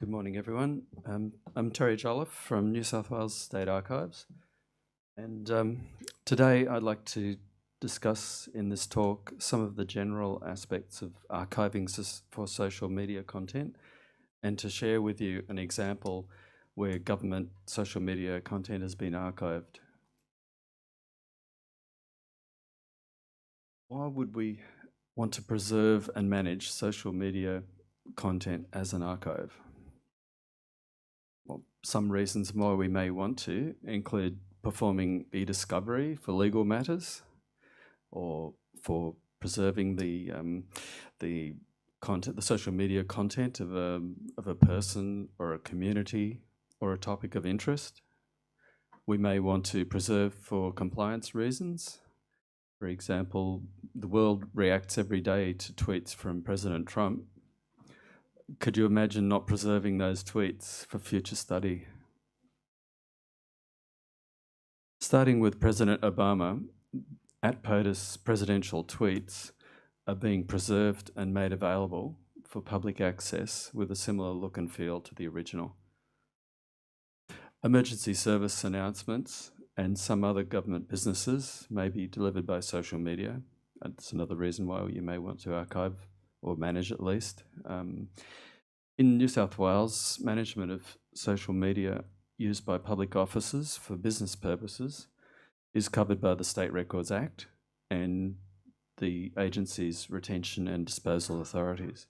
Good morning, everyone. I'm Terry Jolliffe from New South Wales State Archives, and today I'd like to discuss in this talk some of the general aspects of archiving for social media content, and to share with you an example where government social media content has been archived. Why would we want to preserve and manage social media content as an archive? Well, some reasons why we may want to include performing e-discovery for legal matters, or for preserving the content, the social media content of a person or a community or a topic of interest. We may want to preserve for compliance reasons. For example, the world reacts every day to tweets from President Trump. Could you imagine not preserving those tweets for future study? Starting with President Obama, at POTUS presidential tweets are being preserved and made available for public access with a similar look and feel to the original. Emergency service announcements and some other government businesses may be delivered by social media. That's another reason why you may want to archive or manage at least. In New South Wales, management of social media used by public officers for business purposes is covered by the State Records Act and the agency's retention and disposal authorities.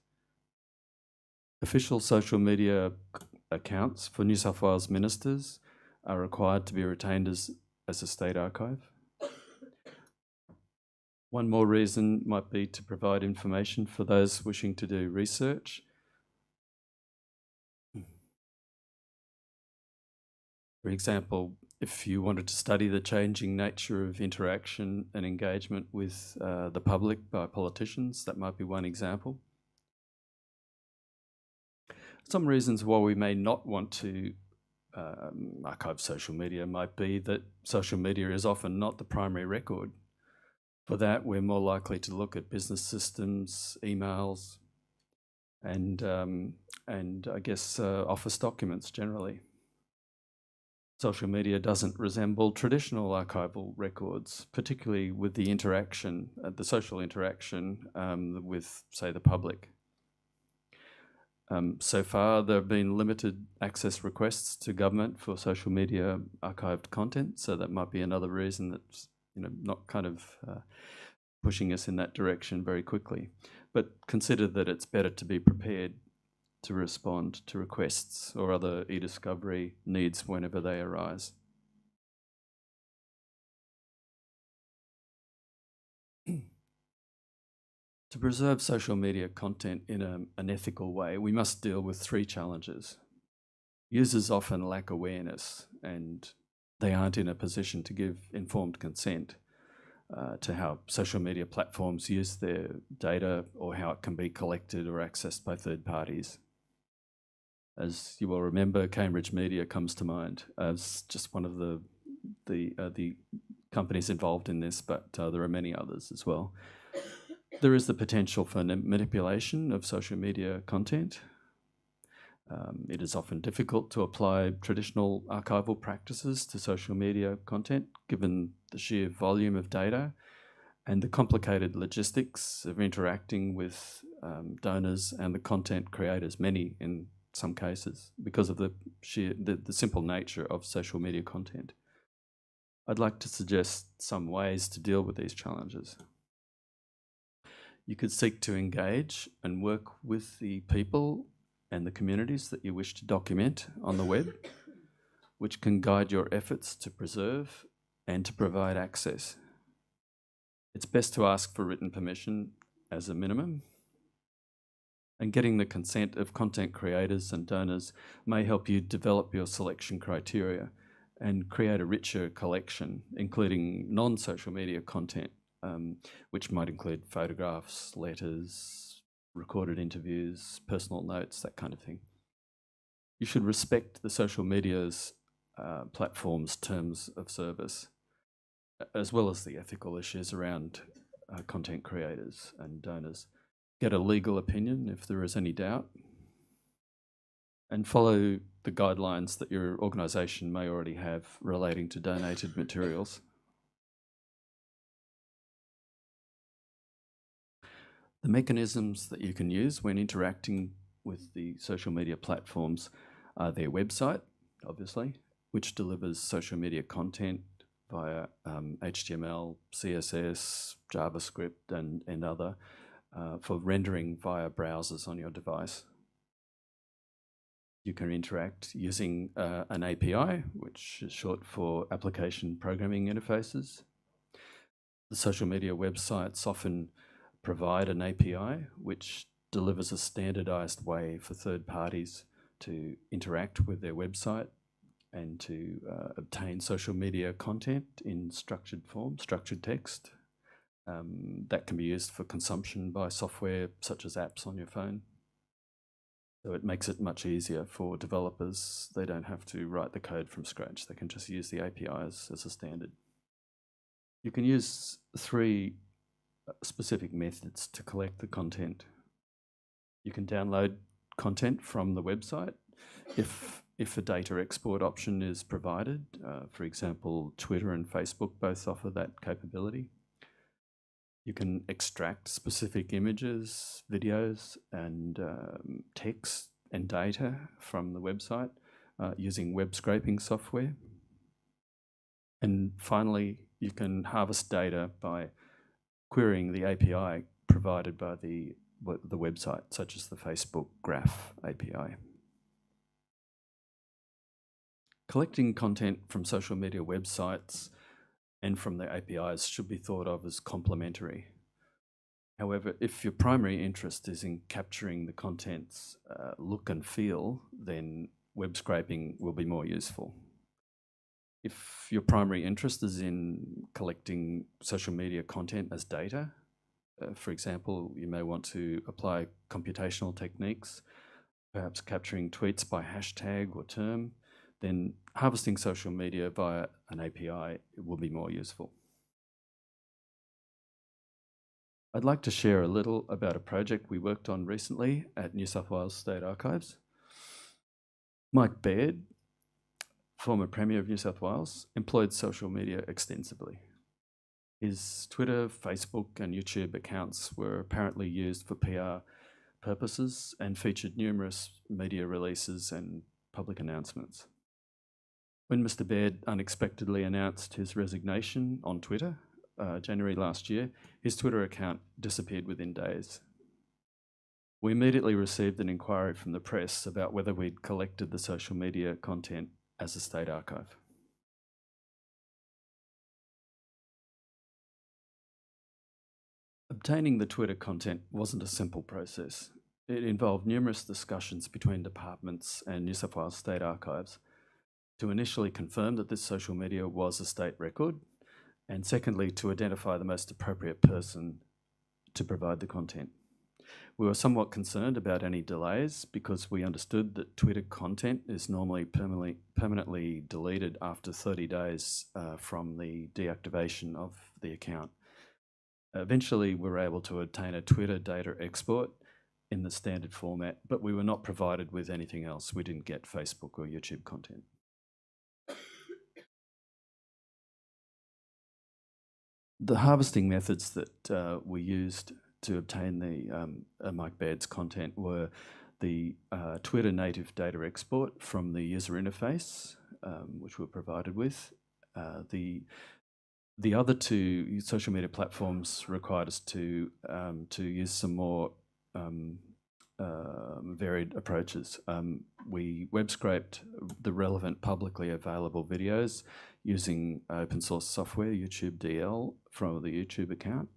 Official social media accounts for New South Wales ministers are required to be retained as a state archive. One more reason might be to provide information for those wishing to do research. For example, if you wanted to study the changing nature of interaction and engagement with the public by politicians, that might be one example. Some reasons why we may not want to archive social media might be that social media is often not the primary record. For that, we're more likely to look at business systems, emails, and I guess office documents generally. Social media doesn't resemble traditional archival records, particularly with the interaction, the social interaction with, say, the public. So far, there have been limited access requests to government for social media archived content, so that might be another reason that's not kind of pushing us in that direction very quickly. But consider that it's better to be prepared to respond to requests or other e-discovery needs whenever they arise. To preserve social media content in an ethical way, we must deal with three challenges. Users often lack awareness and they aren't in a position to give informed consent to how social media platforms use their data or how it can be collected or accessed by third parties. As you will remember, Cambridge Media comes to mind as just one of the companies involved in this, but there are many others as well. There is the potential for manipulation of social media content. It is often difficult to apply traditional archival practices to social media content, given the sheer volume of data and the complicated logistics of interacting with donors and the content creators, many in some cases, because of the simple nature of social media content. I'd like to suggest some ways to deal with these challenges. You could seek to engage and work with the people and the communities that you wish to document on the web, which can guide your efforts to preserve and to provide access. It's best to ask for written permission as a minimum, and getting the consent of content creators and donors may help you develop your selection criteria and create a richer collection, including non-social media content, which might include photographs, letters, recorded interviews, personal notes, that kind of thing. You should respect the social media's platform's terms of service, as well as the ethical issues around content creators and donors. Get a legal opinion if there is any doubt. and follow the guidelines that your organisation may already have relating to donated materials. The mechanisms that you can use when interacting with the social media platforms are their website, obviously, which delivers social media content via HTML, CSS, JavaScript, and other for rendering via browsers on your device. You can interact using an API, which is short for Application Programming Interfaces. The social media websites often provide an API which delivers a standardized way for third parties to interact with their website and to obtain social media content in structured form, structured text. That can be used for consumption by software such as apps on your phone. So it makes it much easier for developers. They don't have to write the code from scratch. They can just use the APIs as a standard. You can use 3 specific methods to collect the content. You can download content from the website if a data export option is provided. For example, Twitter and Facebook both offer that capability. You can extract specific images, videos, and text and data from the website using web scraping software. And finally, you can harvest data by querying the API provided by the website, such as the Facebook Graph API. Collecting content from social media websites and from the APIs should be thought of as complementary. However, if your primary interest is in capturing the content's look and feel, then web scraping will be more useful. If your primary interest is in collecting social media content as data, for example, you may want to apply computational techniques, perhaps capturing tweets by hashtag or term, then harvesting social media via an API will be more useful. I'd like to share a little about a project we worked on recently at New South Wales State Archives. Mike Baird, former Premier of New South Wales, employed social media extensively. His Twitter, Facebook, and YouTube accounts were apparently used for PR purposes and featured numerous media releases and public announcements. When Mr. Baird unexpectedly announced his resignation on Twitter, January last year, his Twitter account disappeared within days. We immediately received an inquiry from the press about whether we'd collected the social media content as a state archive. Obtaining the Twitter content wasn't a simple process. It involved numerous discussions between departments and New South Wales State Archives to initially confirm that this social media was a state record, and secondly, to identify the most appropriate person to provide the content. We were somewhat concerned about any delays because we understood that Twitter content is normally permanently deleted after 30 days from the deactivation of the account. Eventually, we were able to obtain a Twitter data export in the standard format, but we were not provided with anything else. We didn't get Facebook or YouTube content. The harvesting methods that we used to obtain the Mike Baird's content were the Twitter native data export from the user interface, which we were provided with. The other 2 social media platforms required us to use some more varied approaches. We web scraped the relevant publicly available videos using open source software, YouTube DL, from the YouTube account.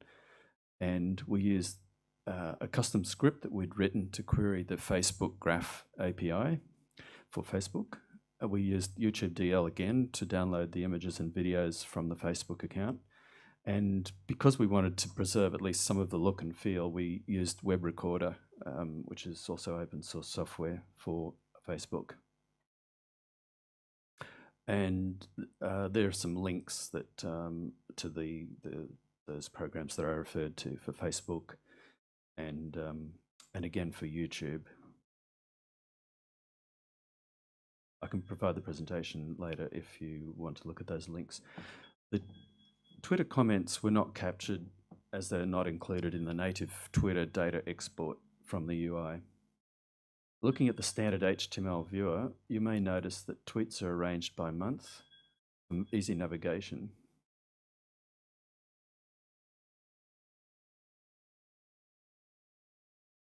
And we used a custom script that we'd written to query the Facebook Graph API for Facebook. We used YouTube DL again to download the images and videos from the Facebook account. And because we wanted to preserve at least some of the look and feel, we used Web Recorder, which is also open source software for Facebook. And there are some links that to those programs that I referred to for Facebook and again for YouTube. can provide the presentation later if you want to look at those links. The Twitter comments were not captured as they're not included in the native Twitter data export from the UI. Looking at the standard HTML viewer, you may notice that tweets are arranged by month, easy navigation.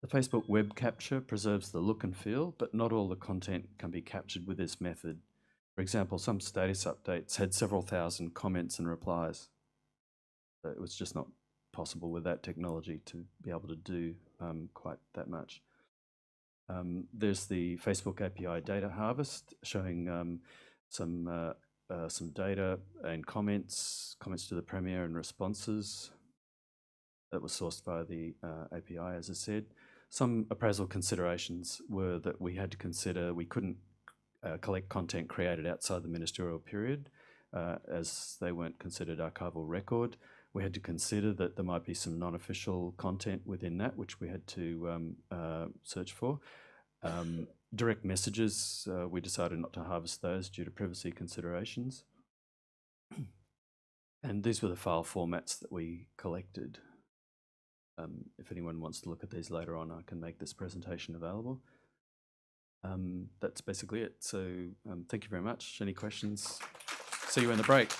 The Facebook web capture preserves the look and feel, but not all the content can be captured with this method. For example, some status updates had several thousand comments and replies. So it was just not possible with that technology to be able to do quite that much. There's the Facebook API data harvest showing some data and comments to the Premier and responses that was sourced via the API, as I said. Some appraisal considerations were that we had to consider we couldn't collect content created outside the ministerial period as they weren't considered archival record. We had to consider that there might be some non-official content within that, which we had to search for. Direct messages, we decided not to harvest those due to privacy considerations. And these were the file formats that we collected. If anyone wants to look at these later on, I can make this presentation available. That's basically it. So thank you very much. Any questions? See you in the break.